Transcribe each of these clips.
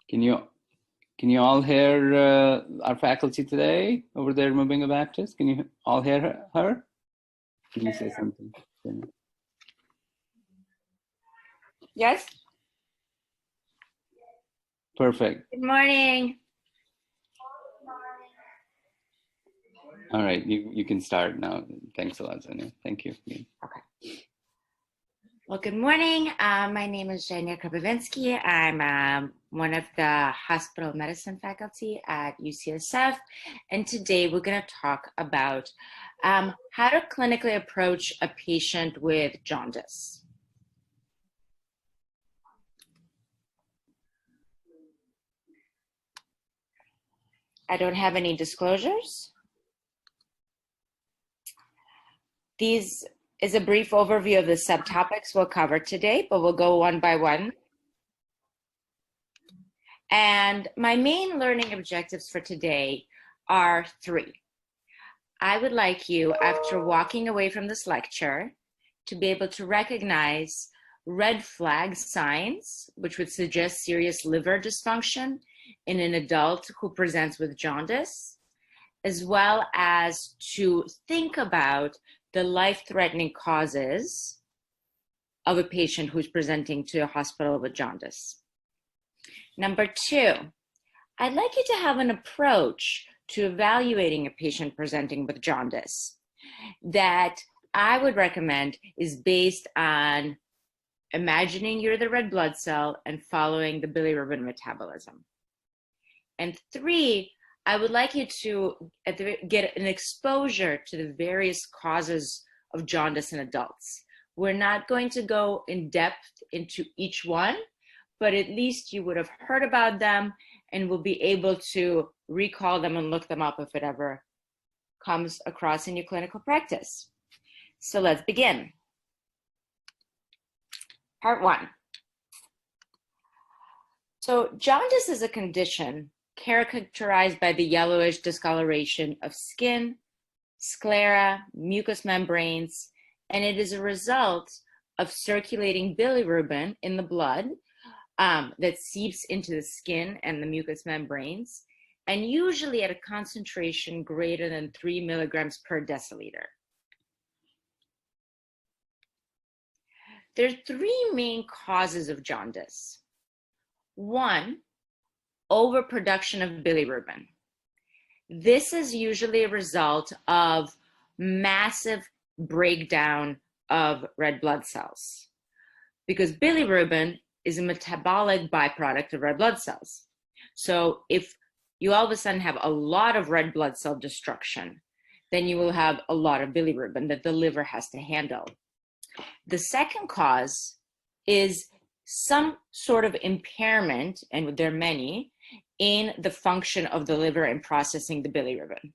Can you all hear our faculty today over there moving a Baptist? Can you all hear her? Can you say something? Yes. Perfect. Good morning. All right, you can start now. Thanks a lot, Sonia. Thank you. Okay. Well, good morning. My name is Zhenya Krapovinsky. I'm one of the hospital medicine faculty at UCSF. And today we're going to talk about how to clinically approach a patient with jaundice. I don't have any disclosures. These is a brief overview of the subtopics we'll cover today, but we'll go one by one. And my main learning objectives for today are 3. I would like you, after walking away from this lecture, to be able to recognize red flag signs, which would suggest serious liver dysfunction in an adult who presents with jaundice, as well as to think about the life-threatening causes of a patient who's presenting to a hospital with jaundice. Number 2, I'd like you to have an approach to evaluating a patient presenting with jaundice that I would recommend is based on imagining you're the red blood cell and following the bilirubin metabolism. And 3, I would like you to get an exposure to the various causes of jaundice in adults. We're not going to go in depth into each one, but at least you would have heard about them and will be able to recall them and look them up if it ever comes across in your clinical practice. So let's begin. Part 1. So jaundice is a condition characterized by the yellowish discoloration of skin, sclera, mucous membranes, and it is a result of circulating bilirubin in the blood that seeps into the skin and the mucous membranes, and usually at a concentration greater than 3 milligrams per deciliter. There are 3 main causes of jaundice. 1, overproduction of bilirubin. This is usually a result of massive breakdown of red blood cells because bilirubin is a metabolic byproduct of red blood cells. So if you all of a sudden have a lot of red blood cell destruction, then you will have a lot of bilirubin that the liver has to handle. The second cause is some sort of impairment, and there are many, in the function of the liver in processing the bilirubin.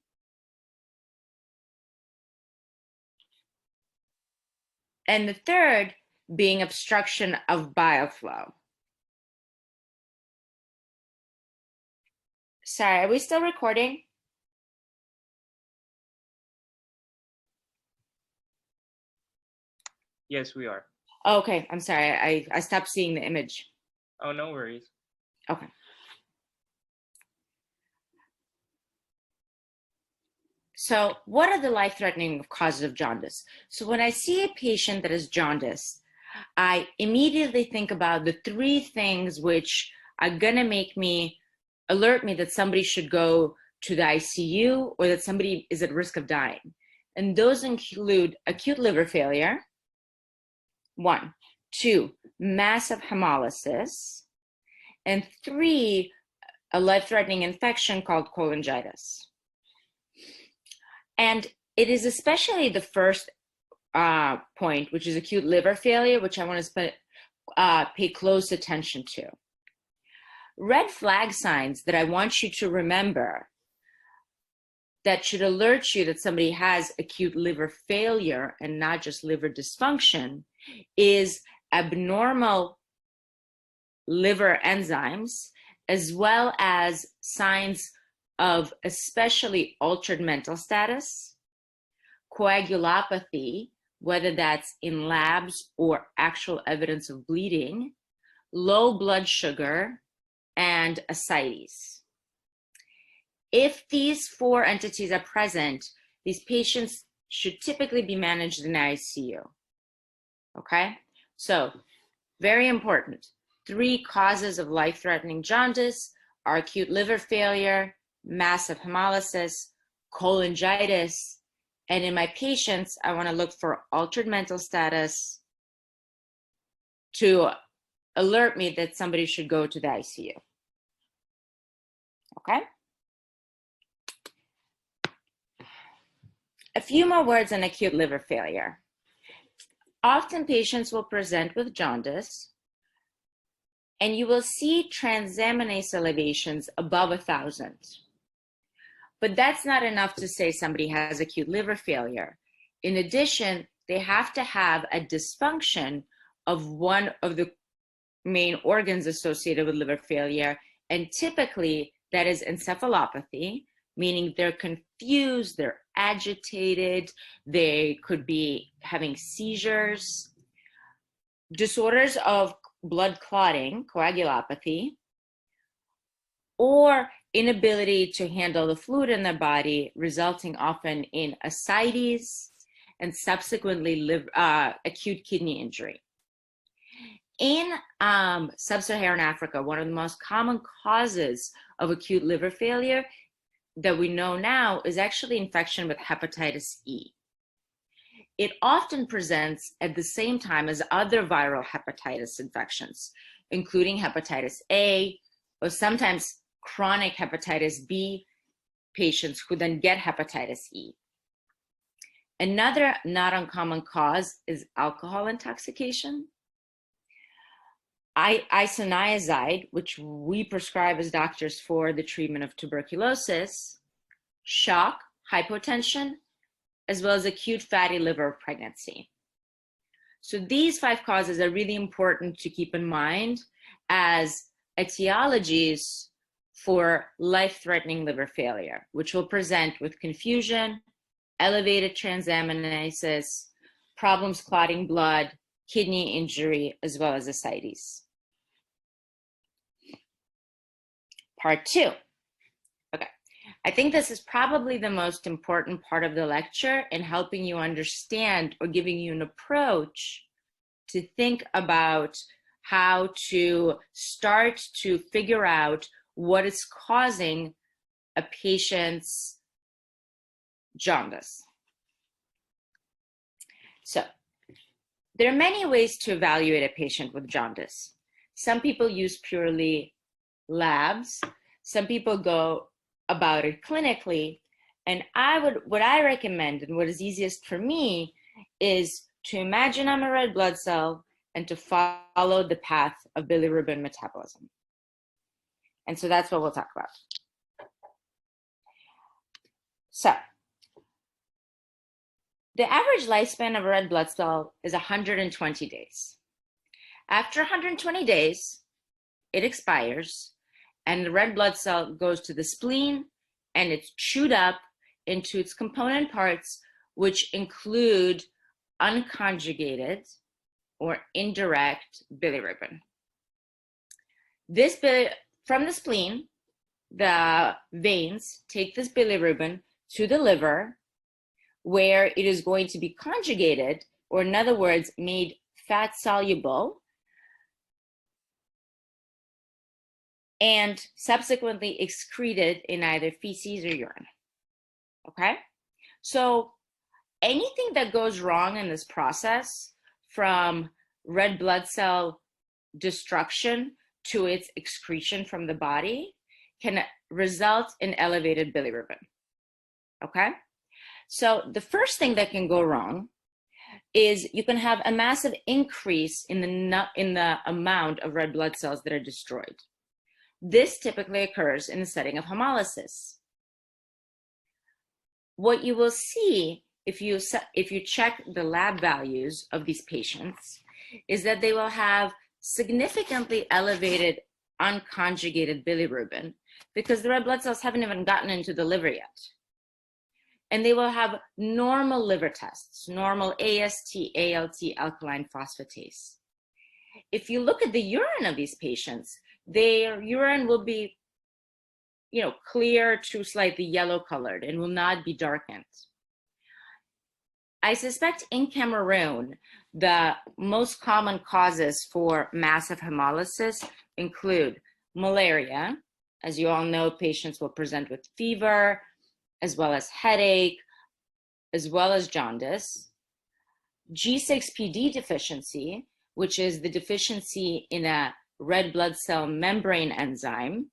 And the third being obstruction of bile flow. Sorry, are we still recording? Yes, we are. Okay, I'm sorry. I stopped seeing the image. Oh, no worries. Okay. So what are the life-threatening causes of jaundice? So when I see a patient that is jaundice, I immediately think about the 3 things which are gonna alert me that somebody should go to the ICU or that somebody is at risk of dying. And those include acute liver failure, 1, 2, massive hemolysis, and 3, a life-threatening infection called cholangitis. And it is especially the first point, which is acute liver failure, which I want to pay close attention to. Red flag signs that I want you to remember that should alert you that somebody has acute liver failure and not just liver dysfunction is abnormal liver enzymes, as well as signs of especially altered mental status, coagulopathy, whether that's in labs or actual evidence of bleeding, low blood sugar, and ascites. If these 4 entities are present, these patients should typically be managed in the ICU. Okay, so very important. 3 causes of life-threatening jaundice are acute liver failure, massive hemolysis, cholangitis, and in my patients, I want to look for altered mental status to alert me that somebody should go to the ICU. Okay? A few more words on acute liver failure. Often patients will present with jaundice, and you will see transaminase elevations above 1,000. But that's not enough to say somebody has acute liver failure. In addition, they have to have a dysfunction of one of the main organs associated with liver failure, and typically that is encephalopathy, meaning they're confused, they're agitated, they could be having seizures, disorders of blood clotting, coagulopathy, or inability to handle the fluid in their body, resulting often in ascites and subsequently acute kidney injury. In sub-Saharan Africa, one of the most common causes of acute liver failure that we know now is actually infection with hepatitis E. It often presents at the same time as other viral hepatitis infections, including hepatitis A, or sometimes chronic hepatitis B patients who then get hepatitis E. Another not uncommon cause is alcohol intoxication. Isoniazid, which we prescribe as doctors for the treatment of tuberculosis, shock, hypotension, as well as acute fatty liver pregnancy. So these 5 causes are really important to keep in mind as etiologies for life-threatening liver failure, which will present with confusion, elevated transaminases, problems clotting blood, kidney injury, as well as ascites. Part 2. Okay, I think this is probably the most important part of the lecture in helping you understand or giving you an approach to think about how to start to figure out what is causing a patient's jaundice. So, there are many ways to evaluate a patient with jaundice. Some people use purely labs. Some people go about it clinically. And what I recommend and what is easiest for me is to imagine I'm a red blood cell and to follow the path of bilirubin metabolism. And so that's what we'll talk about. So, the average lifespan of a red blood cell is 120 days. After 120 days, it expires, and the red blood cell goes to the spleen, and it's chewed up into its component parts, which include unconjugated or indirect bilirubin. From the spleen, the veins take this bilirubin to the liver, where it is going to be conjugated, or in other words, made fat soluble, and subsequently excreted in either feces or urine. Okay? So anything that goes wrong in this process, from red blood cell destruction to its excretion from the body, can result in elevated bilirubin. Okay? So the first thing that can go wrong is you can have a massive increase in the amount of red blood cells that are destroyed. This typically occurs in the setting of hemolysis. What you will see if you check the lab values of these patients is that they will have significantly elevated unconjugated bilirubin because the red blood cells haven't even gotten into the liver yet. And they will have normal liver tests, normal AST, ALT, alkaline phosphatase. If you look at the urine of these patients, their urine will be, clear to slightly yellow colored and will not be darkened. I suspect in Cameroon, the most common causes for massive hemolysis include malaria. As you all know, patients will present with fever, as well as headache, as well as jaundice. G6PD deficiency, which is the deficiency in a red blood cell membrane enzyme.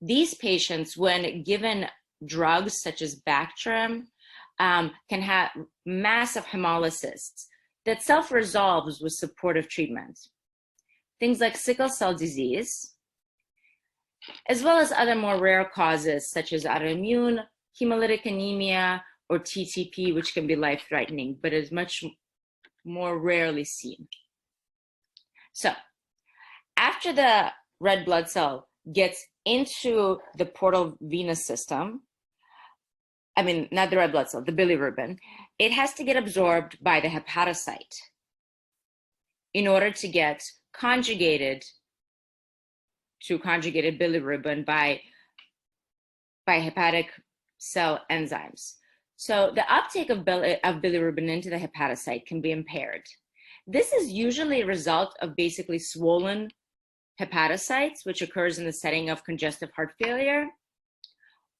These patients, when given drugs such as Bactrim, can have massive hemolysis that self-resolves with supportive treatment. Things like sickle cell disease, as well as other more rare causes such as autoimmune, hemolytic anemia, or TTP, which can be life-threatening, but is much more rarely seen. So, after the red blood cell gets into the portal venous system, not the red blood cell, the bilirubin, it has to get absorbed by the hepatocyte in order to get conjugated to conjugated bilirubin by hepatic cell enzymes. So the uptake of bilirubin into the hepatocyte can be impaired. This is usually a result of basically swollen hepatocytes, which occurs in the setting of congestive heart failure,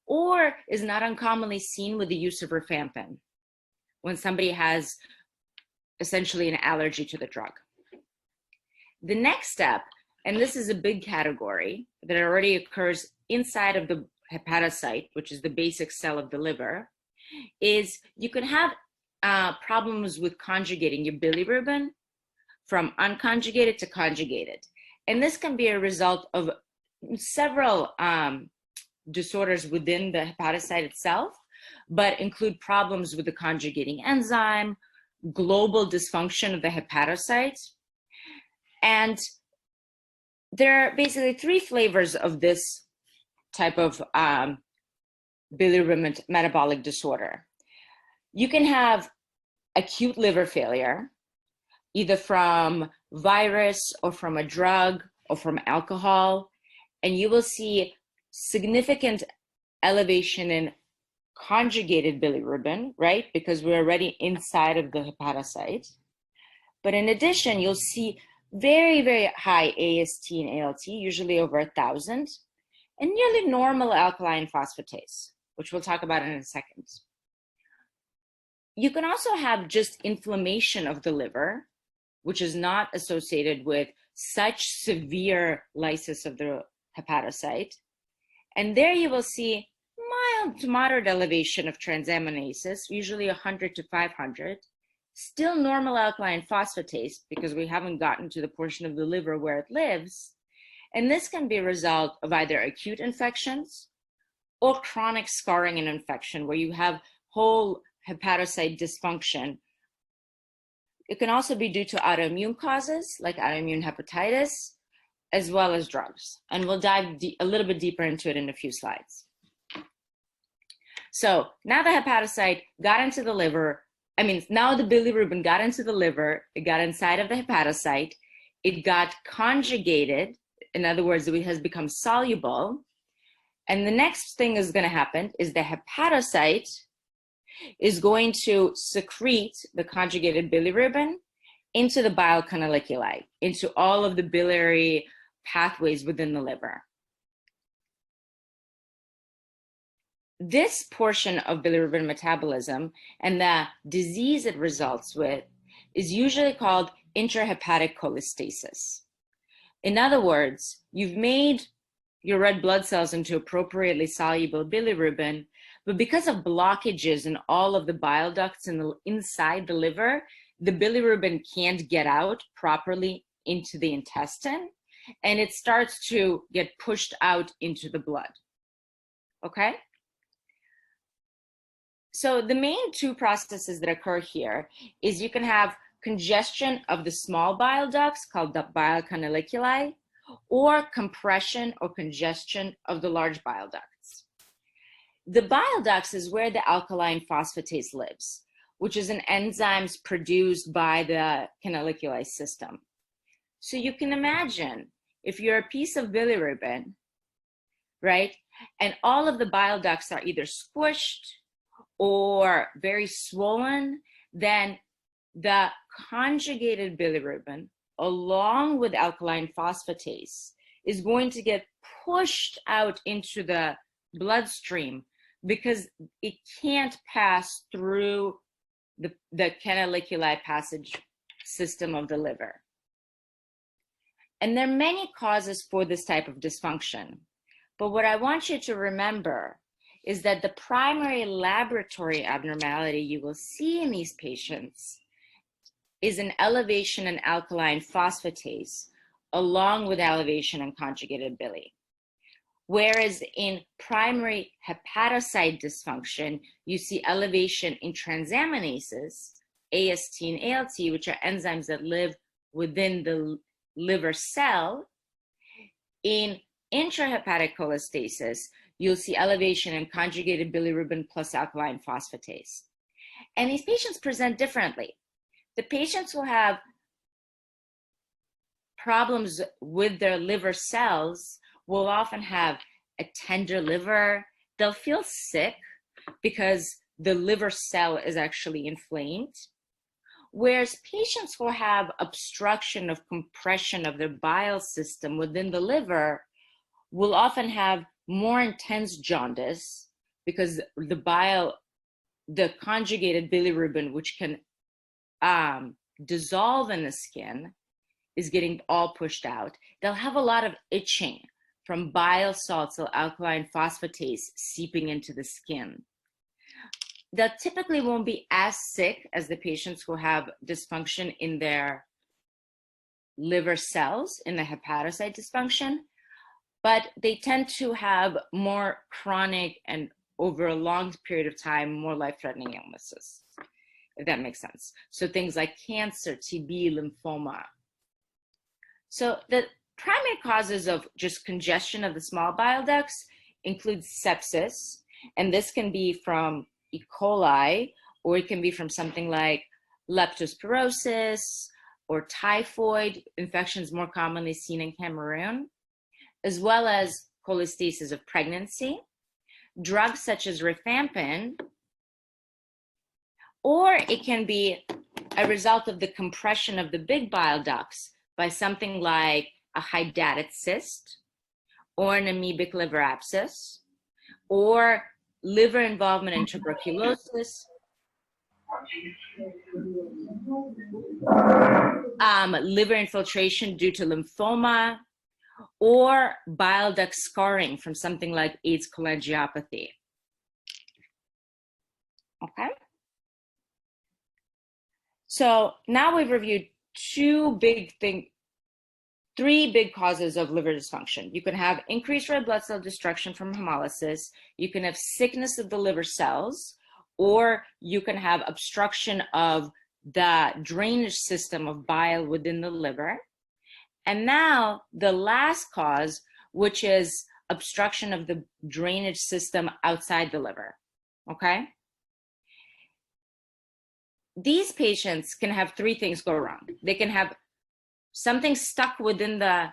or is not uncommonly seen with the use of rifampin when somebody has essentially an allergy to the drug. The next step, and this is a big category that already occurs inside of the hepatocyte, which is the basic cell of the liver, is you can have problems with conjugating your bilirubin from unconjugated to conjugated. And this can be a result of several disorders within the hepatocyte itself, but include problems with the conjugating enzyme, global dysfunction of the hepatocyte. And there are basically three flavors of this type of bilirubin metabolic disorder. You can have acute liver failure, either from virus or from a drug or from alcohol, and you will see significant elevation in conjugated bilirubin, right? Because we're already inside of the hepatocyte. But in addition, you'll see very, very high AST and ALT, usually over 1,000, and nearly normal alkaline phosphatase, which we'll talk about in a second. You can also have just inflammation of the liver, which is not associated with such severe lysis of the hepatocyte. And there you will see mild to moderate elevation of transaminases, usually 100 to 500, still normal alkaline phosphatase because we haven't gotten to the portion of the liver where it lives. And this can be a result of either acute infections or chronic scarring and infection where you have whole hepatocyte dysfunction. It can also be due to autoimmune causes like autoimmune hepatitis, as well as drugs. And we'll dive a little bit deeper into it in a few slides. So now the hepatocyte got into the liver. Now the bilirubin got into the liver, it got inside of the hepatocyte, it got conjugated. In other words, it has become soluble. And the next thing is going to happen is the hepatocyte is going to secrete the conjugated bilirubin into the bile canaliculi, into all of the biliary pathways within the liver. This portion of bilirubin metabolism and the disease it results with is usually called intrahepatic cholestasis. In other words, you've made your red blood cells into appropriately soluble bilirubin, but because of blockages in all of the bile ducts inside the liver, the bilirubin can't get out properly into the intestine, and it starts to get pushed out into the blood. Okay? So the main two processes that occur here is you can have congestion of the small bile ducts called the bile canaliculi, or compression or congestion of the large bile ducts. The bile ducts is where the alkaline phosphatase lives, which is an enzyme produced by the canaliculi system. So you can imagine if you're a piece of bilirubin, right, and all of the bile ducts are either squished or very swollen, then the conjugated bilirubin, along with alkaline phosphatase, is going to get pushed out into the bloodstream because it can't pass through the canaliculi passage system of the liver. And there are many causes for this type of dysfunction. But what I want you to remember is that the primary laboratory abnormality you will see in these patients is an elevation in alkaline phosphatase along with elevation in conjugated bili. Whereas in primary hepatocyte dysfunction, you see elevation in transaminases, AST and ALT, which are enzymes that live within the liver cell. In intrahepatic cholestasis, you'll see elevation in conjugated bilirubin plus alkaline phosphatase. And these patients present differently. The patients will have problems with their liver cells, will often have a tender liver. They'll feel sick because the liver cell is actually inflamed. Whereas patients who have obstruction of compression of their bile system within the liver will often have more intense jaundice because the conjugated bilirubin, which can dissolve in the skin, is getting all pushed out. They'll have a lot of itching from bile salts or alkaline phosphatase seeping into the skin. They typically won't be as sick as the patients who have dysfunction in their liver cells, in the hepatocyte dysfunction, but they tend to have more chronic and over a long period of time, more life-threatening illnesses, if that makes sense. So things like cancer, TB, lymphoma. So the primary causes of just congestion of the small bile ducts include sepsis, and this can be from E. coli, or it can be from something like leptospirosis or typhoid, infections more commonly seen in Cameroon, as well as cholestasis of pregnancy, drugs such as rifampin, or it can be a result of the compression of the big bile ducts by something like a hydatid cyst or an amoebic liver abscess or liver involvement in tuberculosis, liver infiltration due to lymphoma, or bile duct scarring from something like AIDS cholangiopathy. Okay. So now we've reviewed three big causes of liver dysfunction. You can have increased red blood cell destruction from hemolysis, you can have sickness of the liver cells, or you can have obstruction of the drainage system of bile within the liver. And now the last cause, which is obstruction of the drainage system outside the liver, okay? These patients can have three things go wrong. They can have something stuck within the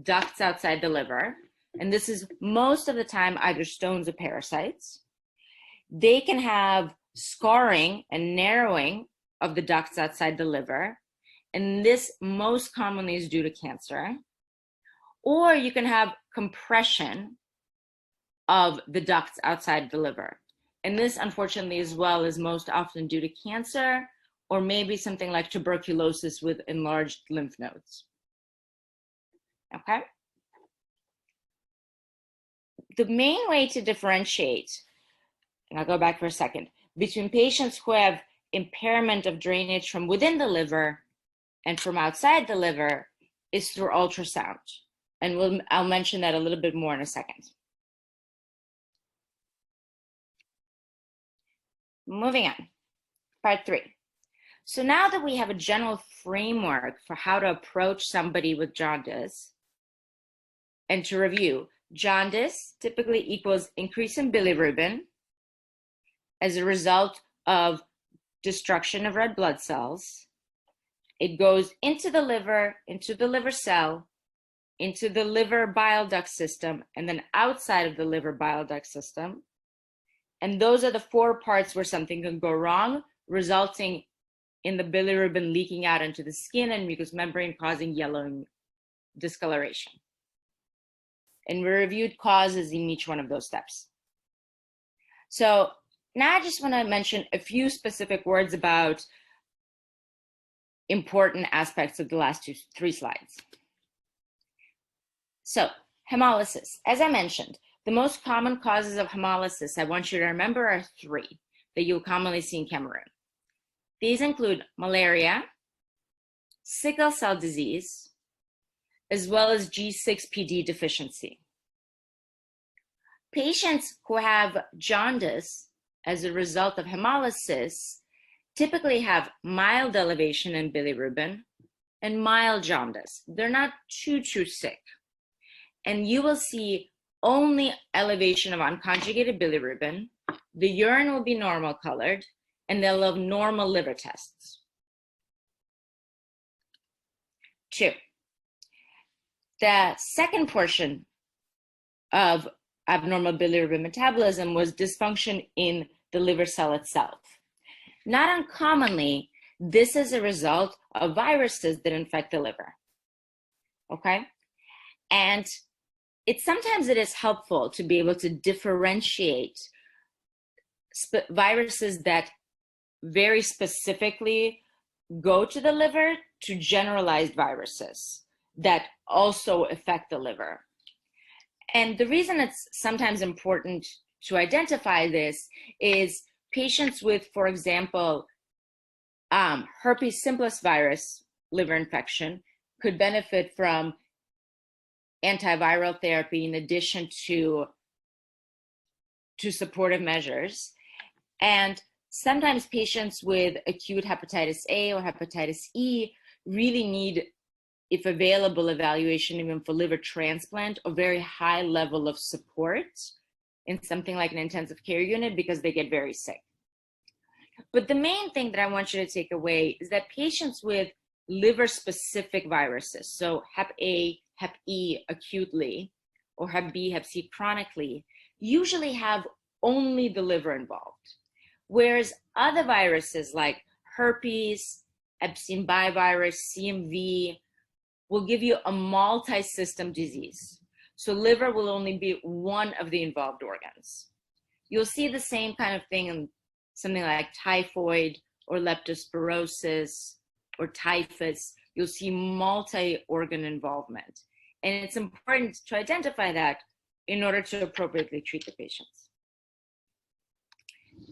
ducts outside the liver, and this is most of the time either stones or parasites. They can have scarring and narrowing of the ducts outside the liver, and this most commonly is due to cancer. Or you can have compression of the ducts outside the liver. And this, unfortunately, as well, is most often due to cancer or maybe something like tuberculosis with enlarged lymph nodes. Okay? The main way to differentiate, and I'll go back for a second, between patients who have impairment of drainage from within the liver and from outside the liver is through ultrasound. And I'll mention that a little bit more in a second. Moving on, part 3. So now that we have a general framework for how to approach somebody with jaundice, and to review, jaundice typically equals increase in bilirubin as a result of destruction of red blood cells. It goes into the liver cell, into the liver bile duct system, and then outside of the liver bile duct system. And those are the 4 parts where something can go wrong, resulting in the bilirubin leaking out into the skin and mucous membrane, causing yellowing discoloration. And we reviewed causes in each one of those steps. So now I just want to mention a few specific words about important aspects of the last 3 slides. So hemolysis, as I mentioned, the most common causes of hemolysis I want you to remember are 3 that you'll commonly see in Cameroon. These include malaria, sickle cell disease, as well as G6PD deficiency. Patients who have jaundice as a result of hemolysis typically have mild elevation in bilirubin and mild jaundice. They're not too sick. And you will see only elevation of unconjugated bilirubin. The urine will be normal colored, and they'll have normal liver tests. 2, the second portion of abnormal bilirubin metabolism was dysfunction in the liver cell itself. Not uncommonly, this is a result of viruses that infect the liver, okay? And sometimes it is helpful to be able to differentiate viruses that very specifically go to the liver to generalized viruses that also affect the liver. And the reason it's sometimes important to identify this is patients with, for example, herpes simplex virus liver infection could benefit from antiviral therapy in addition to supportive measures. And sometimes patients with acute hepatitis A or hepatitis E really need, if available, evaluation even for liver transplant or very high level of support in something like an intensive care unit because they get very sick. But the main thing that I want you to take away is that patients with liver-specific viruses, so Hep A, Hep E acutely, or Hep B, Hep C chronically, usually have only the liver involved. Whereas other viruses like herpes, Epstein-Barr virus, CMV, will give you a multi-system disease. So liver will only be one of the involved organs. You'll see the same kind of thing in something like typhoid or leptospirosis or typhus. You'll see multi-organ involvement. And it's important to identify that in order to appropriately treat the patients.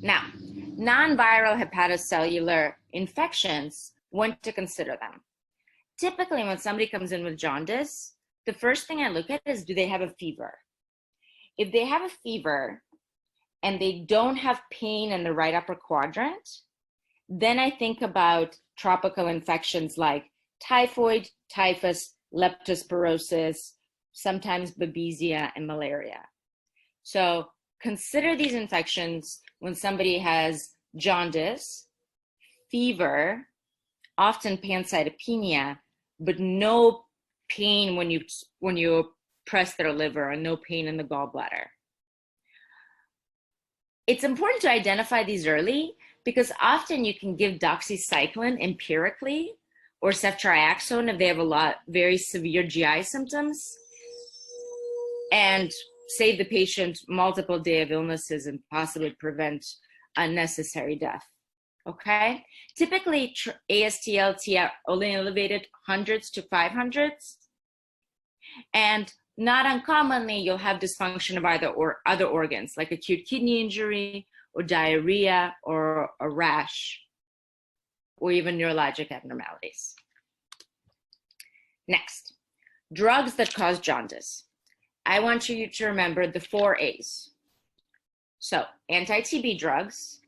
Now, non-viral hepatocellular infections, when to consider them. Typically, when somebody comes in with jaundice, the first thing I look at is, do they have a fever? If they have a fever and they don't have pain in the right upper quadrant, then I think about tropical infections like typhoid, typhus, leptospirosis, sometimes babesia, and malaria. So consider these infections when somebody has jaundice, fever, often pancytopenia, but no pain when you press their liver and no pain in the gallbladder. It's important to identify these early because often you can give doxycycline empirically or ceftriaxone if they have very severe GI symptoms and save the patient multiple days of illnesses and possibly prevent unnecessary death. Okay? Typically, AST/ALT are only elevated hundreds to 500s. And not uncommonly, you'll have dysfunction of other organs, like acute kidney injury or diarrhea or a rash, or even neurologic abnormalities. Next, drugs that cause jaundice. I want you to remember the 4 A's. So, anti-TB drugs,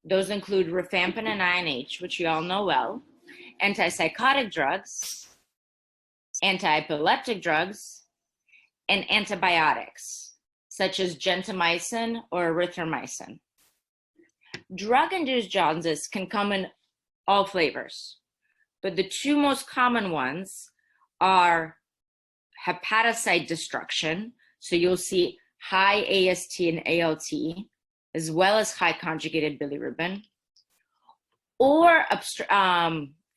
those include rifampin and INH, which you all know well, antipsychotic drugs, anti-epileptic drugs, and antibiotics, such as gentamicin or erythromycin. Drug-induced jaundice can come in all flavors, but the 2 most common ones are hepatocyte destruction. So you'll see high AST and ALT, as well as high conjugated bilirubin, or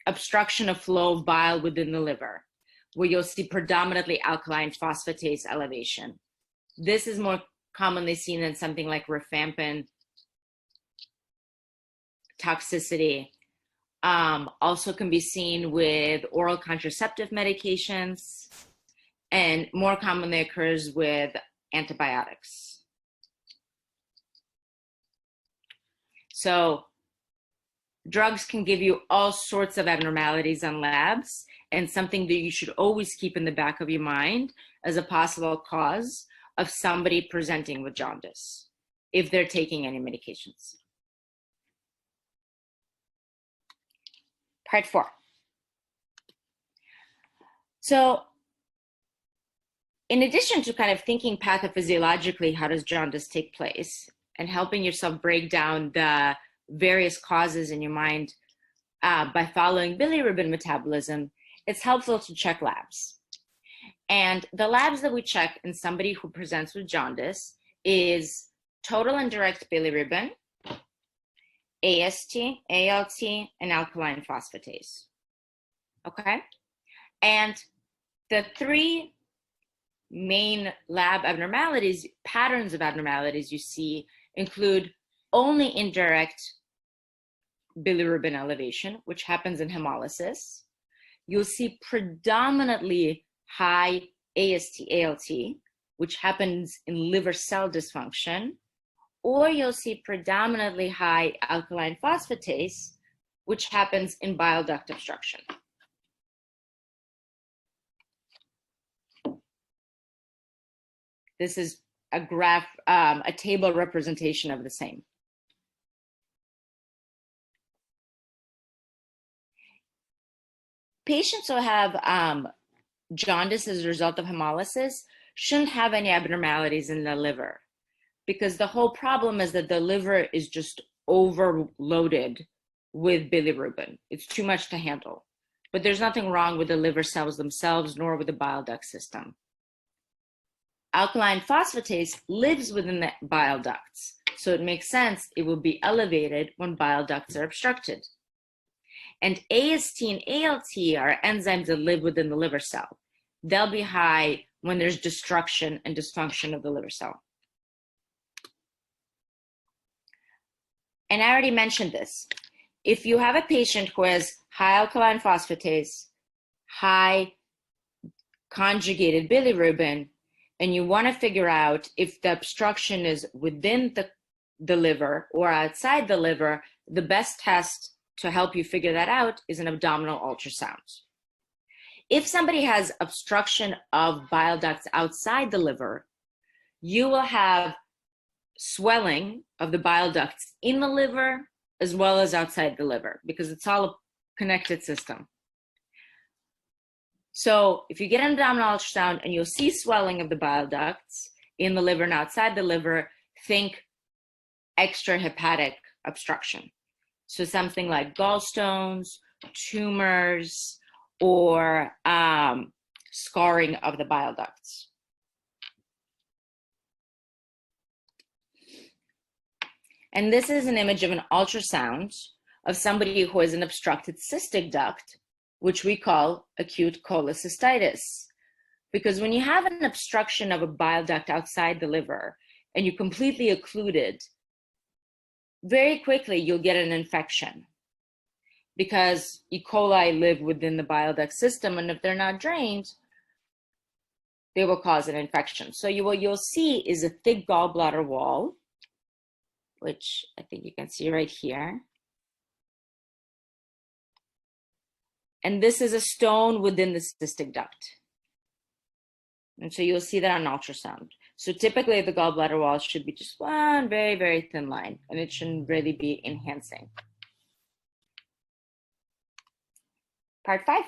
obstruction of flow of bile within the liver, where you'll see predominantly alkaline phosphatase elevation. This is more commonly seen in something like rifampin toxicity. Also can be seen with oral contraceptive medications, and more commonly occurs with antibiotics. So drugs can give you all sorts of abnormalities on labs, and something that you should always keep in the back of your mind as a possible cause of somebody presenting with jaundice if they're taking any medications. Part 4. So in addition to kind of thinking pathophysiologically, how does jaundice take place, and helping yourself break down the various causes in your mind by following bilirubin metabolism, it's helpful to check labs. And the labs that we check in somebody who presents with jaundice is total and direct bilirubin, AST, ALT, and alkaline phosphatase. Okay? And the three main lab abnormalities, patterns of abnormalities you see include only indirect bilirubin elevation, which happens in hemolysis. You'll see predominantly high AST, ALT, which happens in liver cell dysfunction, or you'll see predominantly high alkaline phosphatase, which happens in bile duct obstruction. This is a graph, a table representation of the same. Patients who have jaundice as a result of hemolysis shouldn't have any abnormalities in the liver, because the whole problem is that the liver is just overloaded with bilirubin. It's too much to handle. But there's nothing wrong with the liver cells themselves, nor with the bile duct system. Alkaline phosphatase lives within the bile ducts, so it makes sense it will be elevated when bile ducts are obstructed. And AST and ALT are enzymes that live within the liver cell. They'll be high when there's destruction and dysfunction of the liver cell. And I already mentioned this. If you have a patient who has high alkaline phosphatase, high conjugated bilirubin, and you want to figure out if the obstruction is within the liver or outside the liver, the best test to help you figure that out is an abdominal ultrasound. If somebody has obstruction of bile ducts outside the liver, you will have swelling of the bile ducts in the liver as well as outside the liver, because it's all a connected system. So if you get an abdominal ultrasound and you'll see swelling of the bile ducts in the liver and outside the liver, think extrahepatic obstruction. So something like gallstones, tumors, or scarring of the bile ducts. And this is an image of an ultrasound of somebody who has an obstructed cystic duct, which we call acute cholecystitis. Because when you have an obstruction of a bile duct outside the liver and you completely occlude it, very quickly you'll get an infection, because E. coli live within the bile duct system, and if they're not drained, they will cause an infection. So what you'll see is a thick gallbladder wall, which I think you can see right here. And this is a stone within the cystic duct. And so you'll see that on ultrasound. So typically the gallbladder wall should be just one very, very thin line, and it shouldn't really be enhancing. Part 5.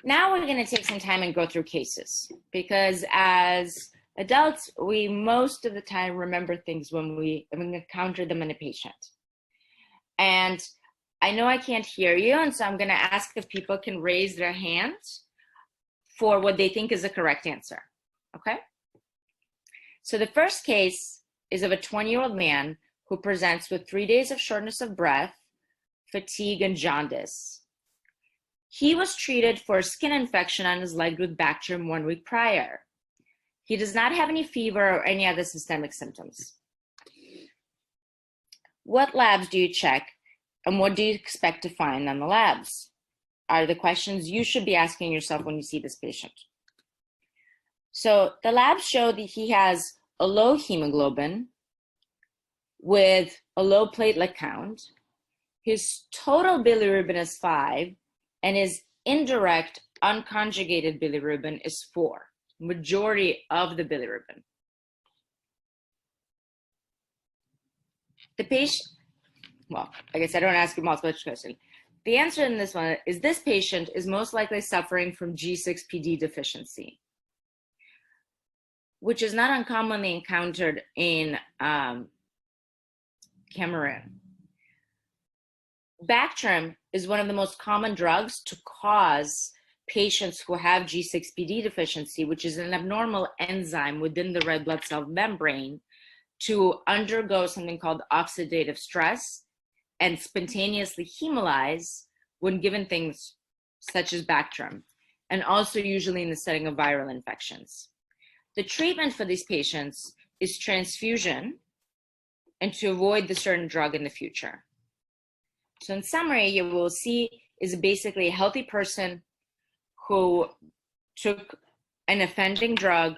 Now we're going to take some time and go through cases, because as adults, we most of the time remember things when we encounter them in a patient. And I know I can't hear you, and so I'm going to ask if people can raise their hands for what they think is the correct answer, okay? So the first case is of a 20-year-old man who presents with 3 days of shortness of breath, fatigue, and jaundice. He was treated for a skin infection on his leg with Bactrim 1 week prior. He does not have any fever or any other systemic symptoms. What labs do you check, and what do you expect to find on the labs? Are the questions you should be asking yourself when you see this patient. So the labs show that he has a low hemoglobin with a low platelet count. His total bilirubin is 5, and his indirect unconjugated bilirubin is 4, majority of the bilirubin. The patient, well, I guess I don't ask you multiple question. The answer in this one is this patient is most likely suffering from G6PD deficiency, which is not uncommonly encountered in Cameroon. Bactrim is one of the most common drugs to cause patients who have G6PD deficiency, which is an abnormal enzyme within the red blood cell membrane, to undergo something called oxidative stress and spontaneously hemolyze when given things such as Bactrim, and also usually in the setting of viral infections. The treatment for these patients is transfusion and to avoid the certain drug in the future. So in summary, you will see is basically a healthy person who took an offending drug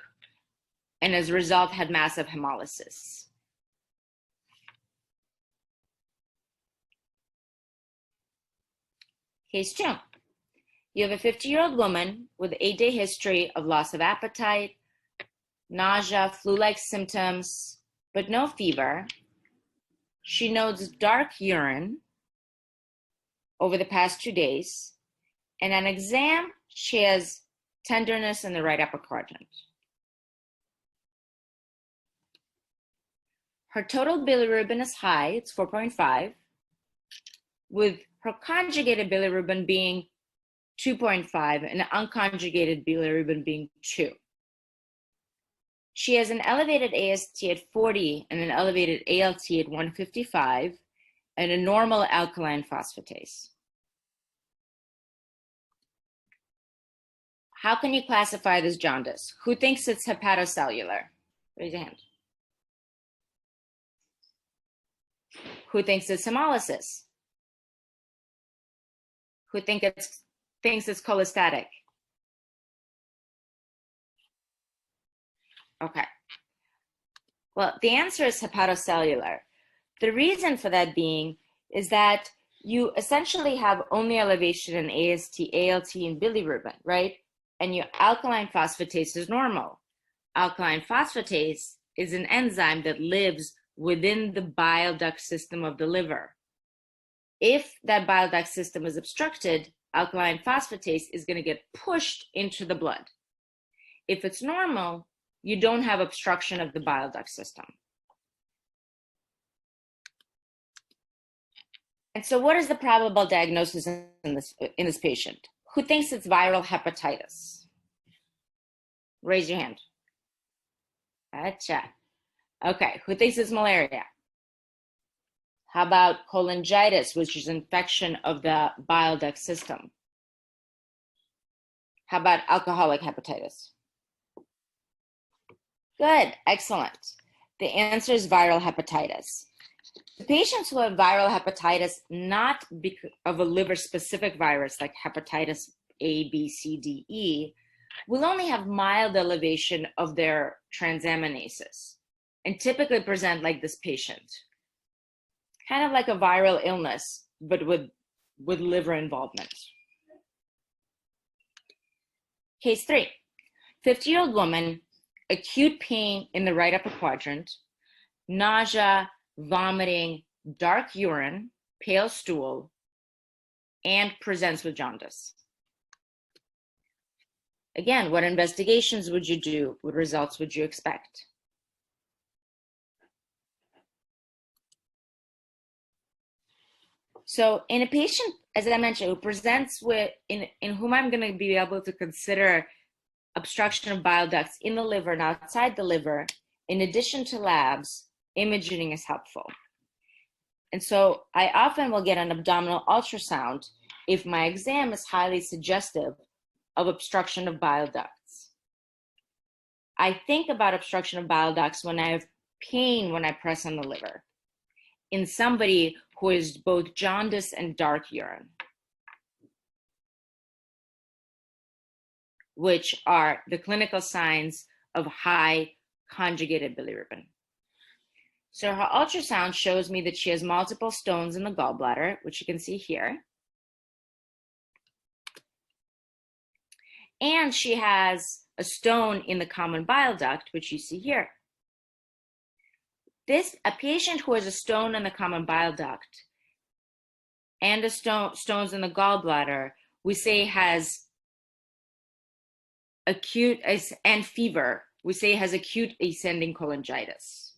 and as a result had massive hemolysis. Case 2. You have a 50-year-old woman with an 8-day history of loss of appetite, nausea, flu-like symptoms, but no fever. She notes dark urine over the past 2 days, and on exam, she has tenderness in the right upper quadrant. Her total bilirubin is high, it's 4.5, with her conjugated bilirubin being 2.5 and unconjugated bilirubin being 2. She has an elevated AST at 40 and an elevated ALT at 155 and a normal alkaline phosphatase. How can you classify this jaundice? Who thinks it's hepatocellular? Raise your hand. Who thinks it's hemolysis? Who thinks it's cholestatic? Okay. Well, the answer is hepatocellular. The reason for that being is that you essentially have only elevation in AST, ALT, and bilirubin, right? And your alkaline phosphatase is normal. Alkaline phosphatase is an enzyme that lives within the bile duct system of the liver. If that bile duct system is obstructed, alkaline phosphatase is going to get pushed into the blood. If it's normal, you don't have obstruction of the bile duct system. And so what is the probable diagnosis in this patient? Who thinks it's viral hepatitis? Raise your hand. Gotcha. Okay, who thinks it's malaria? How about cholangitis, which is infection of the bile duct system? How about alcoholic hepatitis? Good, excellent. The answer is viral hepatitis. The patients who have viral hepatitis, not because of a liver-specific virus like hepatitis A, B, C, D, E, will only have mild elevation of their transaminases and typically present like this patient. Kind of like a viral illness, but with liver involvement. Case 3, 50-year-old woman, acute pain in the right upper quadrant, nausea, vomiting, dark urine, pale stool, and presents with jaundice. Again, what investigations would you do? What results would you expect? So in a patient, as I mentioned, who presents with, in whom I'm going to be able to consider obstruction of bile ducts in the liver and outside the liver, in addition to labs, imaging is helpful. And so I often will get an abdominal ultrasound if my exam is highly suggestive of obstruction of bile ducts. I think about obstruction of bile ducts when I have pain when I press on the liver in somebody who is both jaundice and dark urine, which are the clinical signs of high conjugated bilirubin. So her ultrasound shows me that she has multiple stones in the gallbladder, which you can see here. And she has a stone in the common bile duct, which you see here. A patient who has a stone in the common bile duct and stones in the gallbladder, we say has acute, and fever, we say has acute ascending cholangitis.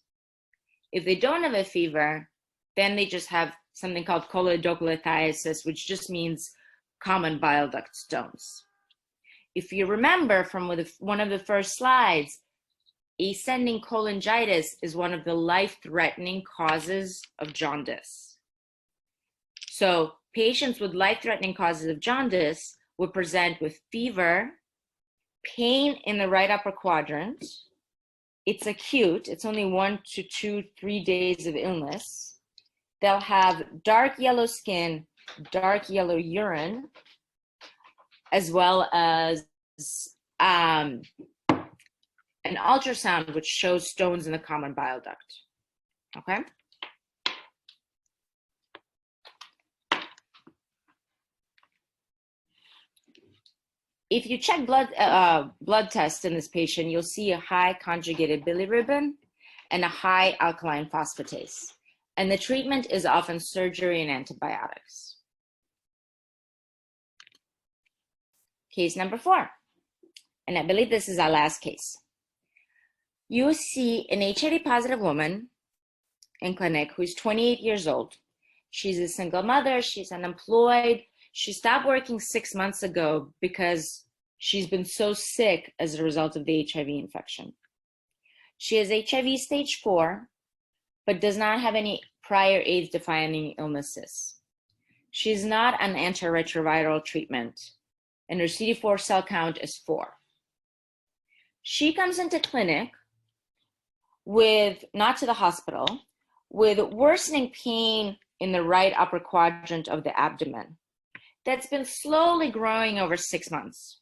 If they don't have a fever, then they just have something called choledocholithiasis, which just means common bile duct stones. If you remember from one of the first slides, ascending cholangitis is one of the life-threatening causes of jaundice. So patients with life-threatening causes of jaundice will present with fever, pain in the right upper quadrant. It's acute. It's only 1 to 3 days of illness. They'll have dark yellow skin, dark yellow urine, as well as an ultrasound which shows stones in the common bile duct. Okay? If you check blood tests in this patient, you'll see a high conjugated bilirubin and a high alkaline phosphatase. And the treatment is often surgery and antibiotics. Case number 4. And I believe this is our last case. You see an HIV positive woman in clinic who's 28 years old. She's a single mother, she's unemployed. She stopped working 6 months ago because she's been so sick as a result of the HIV infection. She has HIV stage 4, but does not have any prior AIDS-defining illnesses. She's not on antiretroviral treatment, and her CD4 cell count is 4. She comes into clinic not to the hospital, with worsening pain in the right upper quadrant of the abdomen that's been slowly growing over 6 months.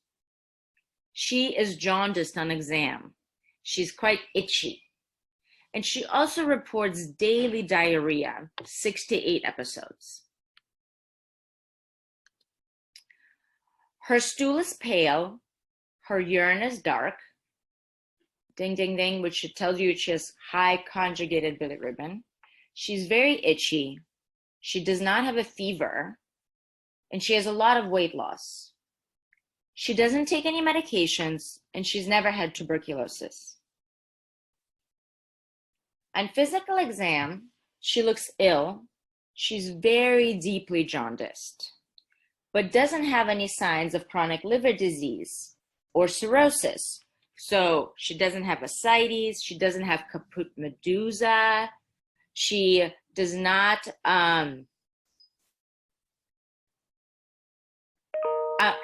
She is jaundiced on exam. She's quite itchy. And she also reports daily diarrhea, 6 to 8 episodes. Her stool is pale. Her urine is dark. Ding, ding, ding, which tells you she has high conjugated bilirubin. She's very itchy. She does not have a fever. And she has a lot of weight loss. She doesn't take any medications, and she's never had tuberculosis. On physical exam, she looks ill. She's very deeply jaundiced, but doesn't have any signs of chronic liver disease or cirrhosis. So she doesn't have ascites. She doesn't have caput medusa. She does not,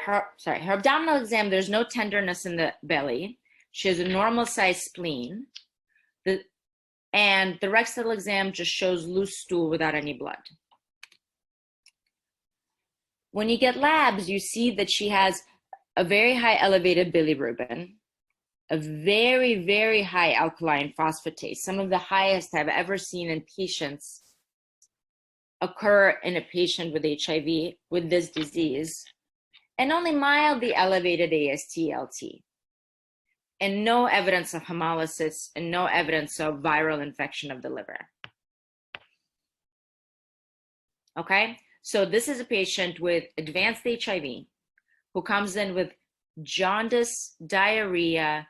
her abdominal exam, there's no tenderness in the belly. She has a normal size spleen. And the rectal exam just shows loose stool without any blood. When you get labs, you see that she has a very high elevated bilirubin, a very, very high alkaline phosphatase, some of the highest I've ever seen in patients occur in a patient with HIV with this disease, and only mildly elevated AST/ALT, and no evidence of hemolysis and no evidence of viral infection of the liver. Okay, so this is a patient with advanced HIV who comes in with jaundice, diarrhea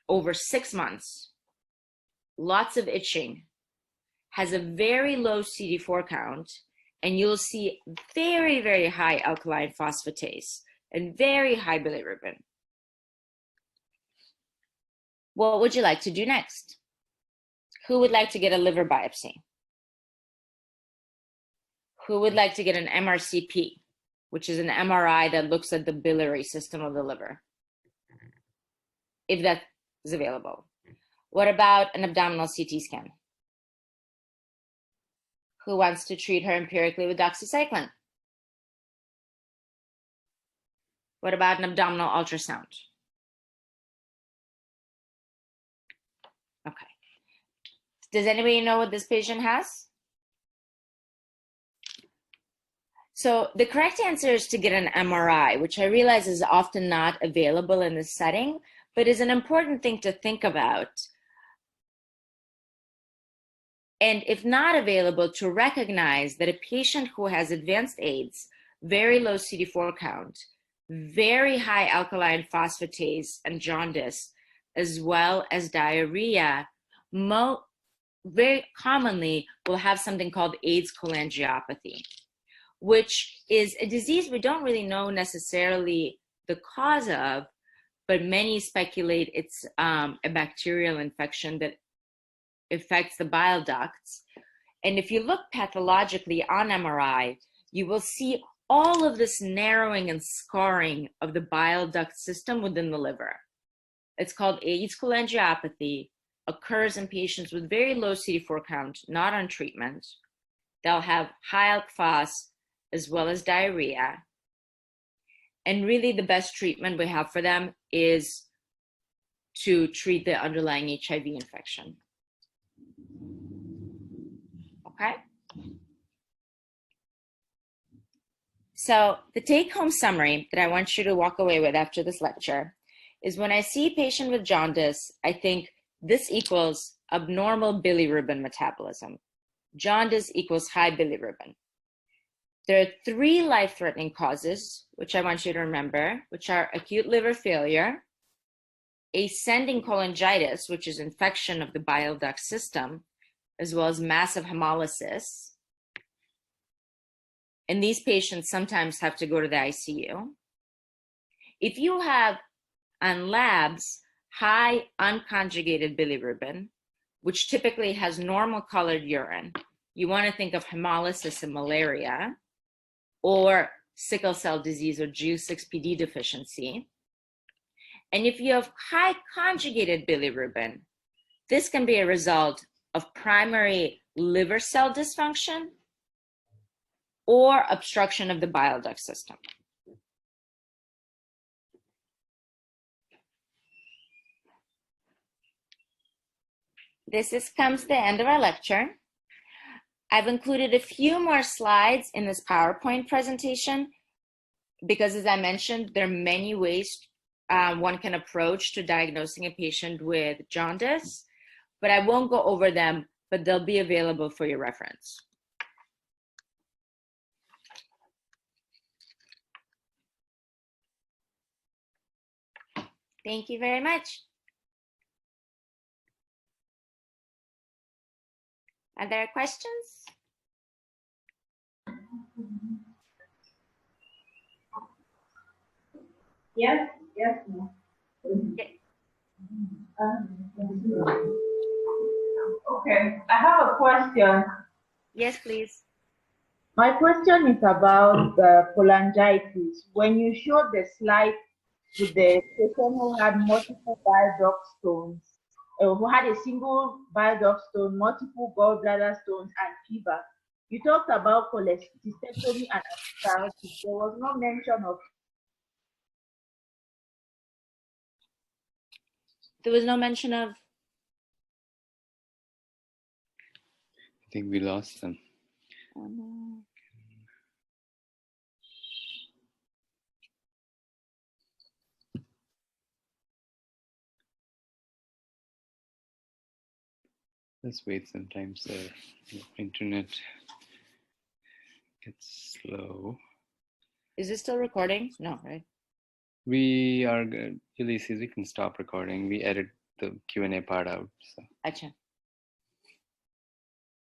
over 6 months, lots of itching, has a very low CD4 count, and you'll see very, very high alkaline phosphatase and very high bilirubin. What would you like to do next? Who would like to get a liver biopsy? Who would like to get an MRCP, which is an MRI that looks at the biliary system of the liver, if that is available? What about an abdominal CT scan? Who wants to treat her empirically with doxycycline? What about an abdominal ultrasound? Okay. Does anybody know what this patient has? So the correct answer is to get an MRI, which I realize is often not available in this setting, but is an important thing to think about. And if not available, to recognize that a patient who has advanced AIDS, very low CD4 count, very high alkaline phosphatase and jaundice, as well as diarrhea, very commonly will have something called AIDS cholangiopathy, which is a disease we don't really know necessarily the cause of, but many speculate it's a bacterial infection that affects the bile ducts. And if you look pathologically on MRI, you will see all of this narrowing and scarring of the bile duct system within the liver. It's called AIDS cholangiopathy, occurs in patients with very low CD4 count, not on treatment. They'll have high alk phos as well as diarrhea. And really the best treatment we have for them is to treat the underlying HIV infection. Okay? So the take-home summary that I want you to walk away with after this lecture is when I see a patient with jaundice, I think this equals abnormal bilirubin metabolism. Jaundice equals high bilirubin. There are 3 life-threatening causes, which I want you to remember, which are acute liver failure, ascending cholangitis, which is infection of the bile duct system, as well as massive hemolysis. And these patients sometimes have to go to the ICU. If you have on labs high unconjugated bilirubin, which typically has normal colored urine, you want to think of hemolysis and malaria, or sickle cell disease or Ju6PD deficiency. And if you have high conjugated bilirubin, this can be a result of primary liver cell dysfunction or obstruction of the bile duct system. This comes to the end of our lecture. I've included a few more slides in this PowerPoint presentation because, as I mentioned, there are many ways one can approach to diagnosing a patient with jaundice, but I won't go over them, but they'll be available for your reference. Thank you very much. Are there questions? Yes, yes. No. Okay, I have a question. Yes, please. My question is about the cholangitis. When you showed the slide with the patient who had multiple bile duct stones, who had a single bile duct stone, multiple gallbladder stones, and fever, you talked about cholestectomy and antibiotics. There was no mention of. There was no mention of. I think we lost them. Oh, no. Let's wait. Sometimes the internet gets slow. Is this still recording? No, right? We are good. Ulysses, we can stop recording. We edit the Q&A part out. So. Acha.